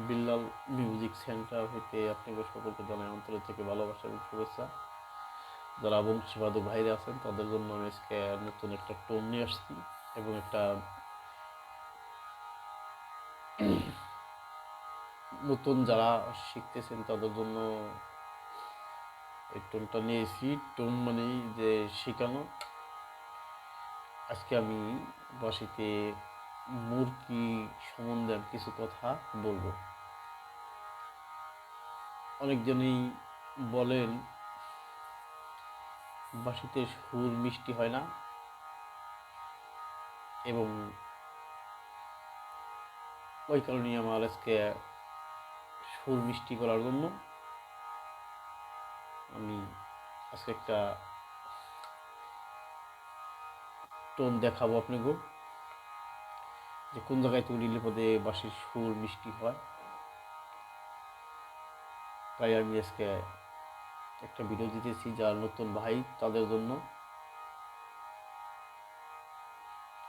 Billal music centre হইতে আপনাদের সকলকে জানাই অন্তর থেকে ভালোবাসা এবং শুভেচ্ছা। যারা বংশীবাদক ভাইরা আছেন তাদের জন্য আমি আজকে নতুন একটা টোন নিয়ে আসছি এবং একটা নতুন যারা শিখতেছেন তাদের জন্য এই টোনটা নিয়েছি। টোন মানেই যে শেখানো। আজকে আমি বাঁশিতে মুরকি সম্বন্ধে আমি কিছু কথা বলবো। অনেকজনই বলেন বাঁশিতে সুর মিষ্টি হয় না, এবং ওই কারণেই আমার আজকে সুর মিষ্টি করার জন্য আমি আজকে একটা টোন দেখাবো আপনাকে, যে কোন জায়গায় তুলিলে পদে বাঁশির সুর মিষ্টি হয়। তাই আমি আজকে একটা ভিডিও দিতেছি যারা নতুন ভাই তাদের জন্য।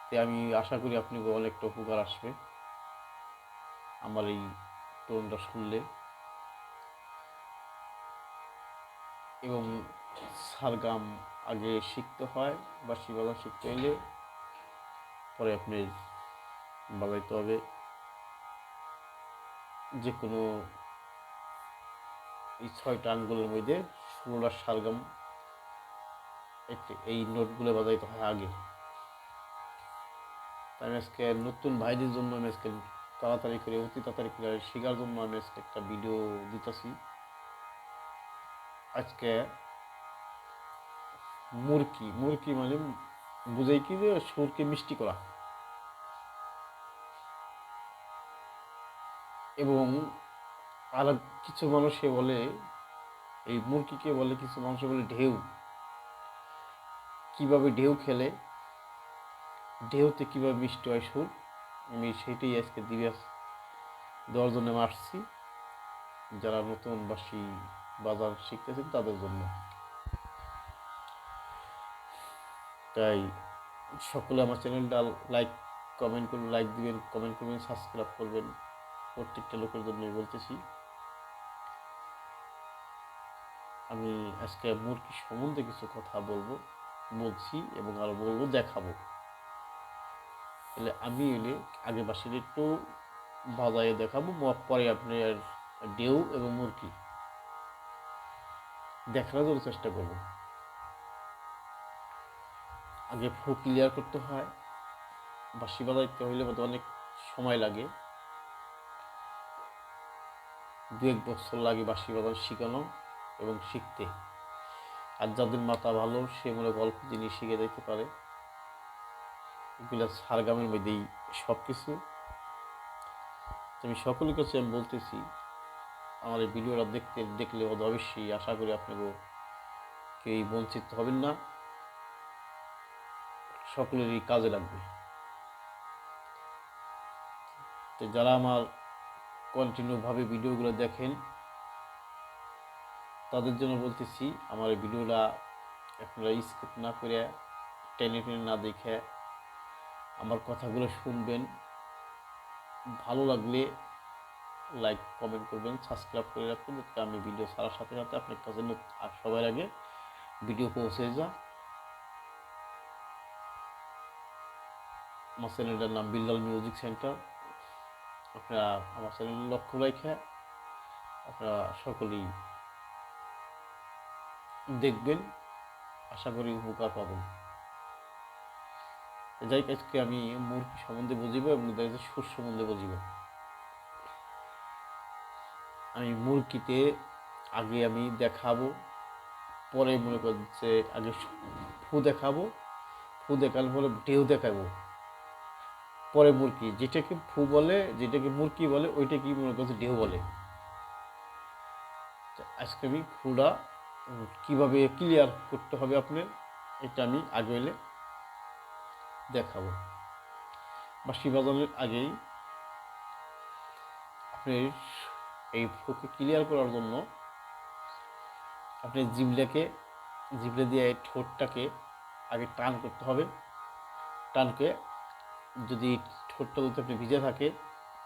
তাই আমি আশা করি আপনাকে অনেকটা উপকার আসবে আমার এই টোনটা শুনলে। এবং সারগাম আগে শিখতে হয়, বাঁশি বাজানো শিখতে হলে পরে আপনি বাজাইতে হবে। যে কোনো এই 6টা আঙ্গুলের মধ্যে 16টা সারগাম, এই নোটগুলো বাজাইতে হয় আগে। তাই আমি আজকে নতুন ভাইদের জন্য আমি আজকে তাড়াতাড়ি করে অতি তাড়াতাড়ি করে শেখার জন্য আমি আজকে একটা ভিডিও দিতেছি। আজকে মুরকি মুরকি মানে বুঝাই কি যে সুরকে মিষ্টি করা। এবং আর কিছু মানুষে বলে, এই মুরগিকে বলে, কিছু মানুষ বলে ঢেউ। কিভাবে ঢেউ খেলে, ঢেউতে কিভাবে মিষ্টি হয় সুর, আমি সেটাই আজকে দেওয়ার জন্য আমি আসছি যারা নতুন বাঁশি বাজার শিখতেছেন তাদের জন্য। তাই সকলে আমার চ্যানেলটা লাইক কমেন্ট করবেন, লাইক দিবেন, কমেন্ট করবেন, সাবস্ক্রাইব করবেন। প্রত্যেকটা লোকের জন্যই বলতেছি। আমি আজকে মুরগি সম্বন্ধে কিছু কথা বলছি এবং আরও বলবো, দেখাবো। তাহলে আমি আগে বাঁশির একটু বাজায়ে দেখাবো, পরে আপনার ঢেউ এবং মুরগি দেখানোর জন্য চেষ্টা করব। আগে ফু ক্লিয়ার করতে হয়। বাঁশি বাজাইতে হইলে অনেক সময় লাগে, 2-1 বছর লাগে বাঁশি বাজানো শিখানো এবং শিখতে। আর যাদের মাথা ভালো সে মনে গল্প জিনিস শিখে যেতে পারে। এগুলো সারগামের মধ্যেই সব কিছু। আমি সকলের কাছে আমি বলতেছি, আমার এই ভিডিওটা দেখলে অবশ্যই আশা করি আপনাকেও কেউ বঞ্চিত হবেন না, সকলেরই কাজে লাগবে। তো যারা আমার কন্টিনিউভাবে ভিডিওগুলো দেখেন তাদের জন্য বলতেছি, আমার এই ভিডিওটা আপনারা স্কিপ না করে, টেনে টেনে না দেখে আমার কথাগুলো শুনবেন। ভালো লাগলে লাইক কমেন্ট করবেন, সাবস্ক্রাইব করে রাখবেন, যাতে আমি ভিডিও ছাড়ার সাথে সাথে আপনার কাছে সবার আগে ভিডিও পৌঁছে যায়। আমার চ্যানেলটার নাম বিল্লাল মিউজিক সেন্টার। আপনারা আমার চ্যানেল লক্ষ্য রেখে আপনারা সকলেই দেখবেন, আশা করি উপকার পাবেন। যাই আজকে আমি মুরগি সম্বন্ধে বুঝিব এবং সুর সম্বন্ধে বুঝিব। আমি মুরগিতে আগে আমি দেখাবো, পরে মনে করছে আগে ফু দেখাবো, ফু দেখানোর পরে ঢেউ দেখাবো, পরে মুরগি। যেটাকে ফু বলে, যেটাকে মুরগি বলে, ওইটা কি মনে করছে ঢেউ বলে। আজকে আমি ফুটা কীভাবে ক্লিয়ার করতে হবে আপনার, এটা আমি আগে এলে দেখাবো। বাঁশি বাজানোর আগেই আপনার এই ফুকে ক্লিয়ার করার জন্য আপনি জিবলে দিয়ে ঠোঁটটাকে আগে টান করতে হবে। টানকে যদি ঠোঁটটা যদি আপনি ভিজে থাকে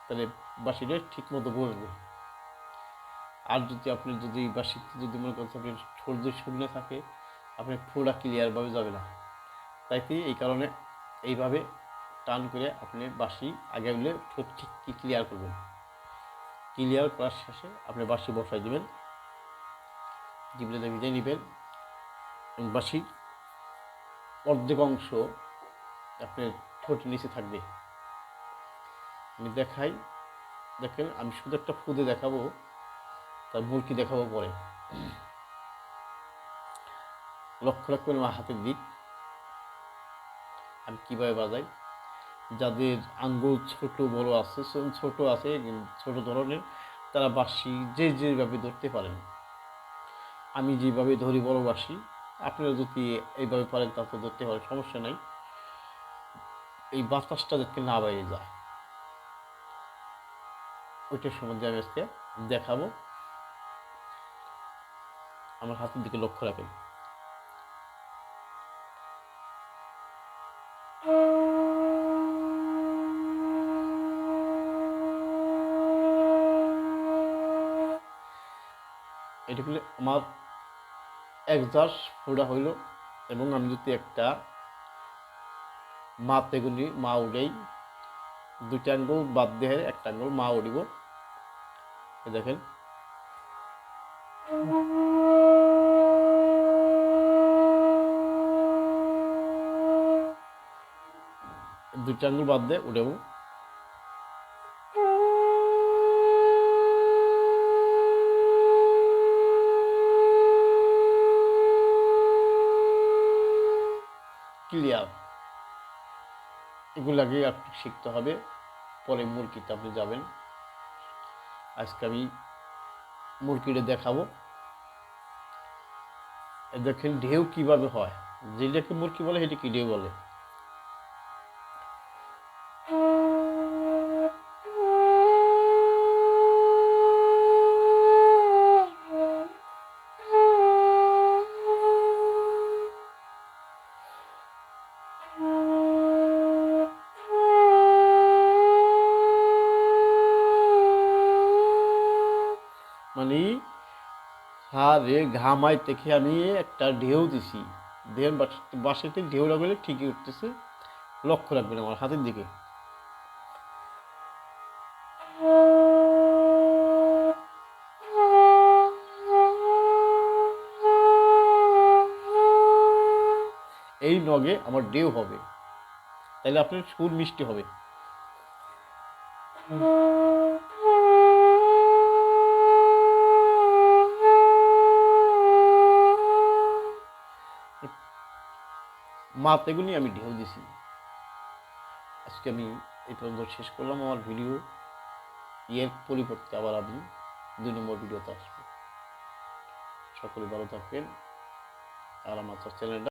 তাহলে বাঁশিটা ঠিক মতো বলবে। আর যদি বাঁশিতে যদি মনে করতে আপনি ঠোঁট যদি শূন্য থাকে, আপনি পুরোটা ক্লিয়ারভাবে যাবে না। তাইতে এই কারণে এইভাবে টান করে আপনি বাঁশি আগে হলে ঠোঁট ঠিক ক্লিয়ার করবেন। ক্লিয়ার করার শেষে আপনি বাঁশি বসাই দেবেন, জিবলাতে ভিজিয়ে নেবেন এবং বাঁশির অর্ধেক অংশ আপনার ঠোঁটের নিচে থাকবে। আমি দেখাই, দেখেন আমি শুধু একটা ফুদে দেখাবো, তার মুরকি দেখাবো পরে। লক্ষ্য রাখবেন আমার হাতের দিক, আমি কীভাবে বাজাই। যাদের আঙ্গুল ছোট বড় আছে, ছোট আছে ছোট ধরনের, তারা বাঁশি যেভাবে ধরতে পারেন। আমি যেভাবে ধরি বড় বাঁশি, আপনারা যদি এইভাবে পারেন তাতে ধরতে পারেন, সমস্যা নাই। এই বাতাসটা যাতে না বাইরে যায় ওইটার সম্বন্ধে আমি আজকে দেখাবো। আমার হাতের দিকে লক্ষ্য রাখেন। এটা হলে আমার একজাস ফোড়া হইল, এবং আমি যদি একটা মাতে গুলি মা উড়েই, দুইটা আঙ্গুল বাদ দিয়ে একটা আঙ্গুল মা উড়িব। দেখেন দুইটা আঙ্গুল বাদ দিয়ে উঠেব। ক্লিয়ার। এগুলাকে একটু শিখতে হবে, পরে মুরগিতে আপনি যাবেন। আজকে আমি মুরগিটা দেখাবো। দেখেন ঢেউ কিভাবে হয়, যেটাকে মুরগি বলে সেটা কি ঢেউ বলে। মানে হারে ঘামাই থেকে আমি একটা ঢেউ দিছি, দেখেন বাঁশিতে ঢেউ লাগলে ঠিকই উঠতেছে। লক্ষ্য রাখবেন আমার হাতের দিকে। এই নগে আমার ঢেউ হবে, তাহলে আপনার সুর মিষ্টি হবে। মাতেগুলি আমি ঢেউ দিছি। আজকে আমি এই পর্যন্ত শেষ করলাম আমার ভিডিও। এর পরিবর্তে আবার আমি 2 নম্বর ভিডিওতে আসবো। সকলে ভালো থাকবেন, আর আমার চ্যানেলটা